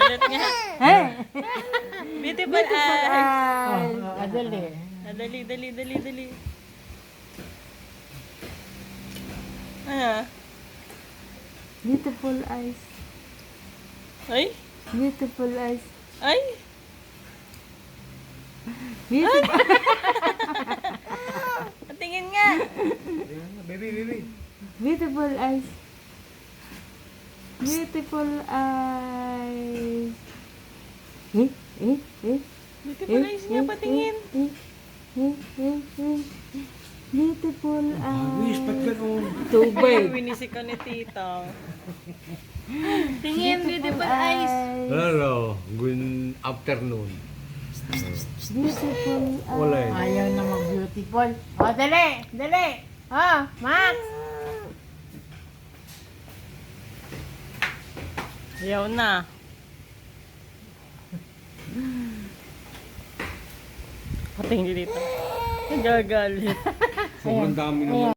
Ulit nga. Beautiful eyes. Adali. Dali. Ano? Beautiful eyes. Ay? Beautiful eyes. Ay? Beautiful, Tingin nga. Baby. beautiful eyes. Beautiful eyes. Beautiful eyes nga, patingin. Beautiful Wis, ba't eyes. ganun? Tubig. Winisik ko ni Tito. Tingin, beautiful eyes. Hello, good afternoon. Beautiful eyes. Wala eh. Ayaw na mag-beautiful. O, dali. O, Max. Ayaw na. Patingin dito. Gagalit. Sobrang dami naman.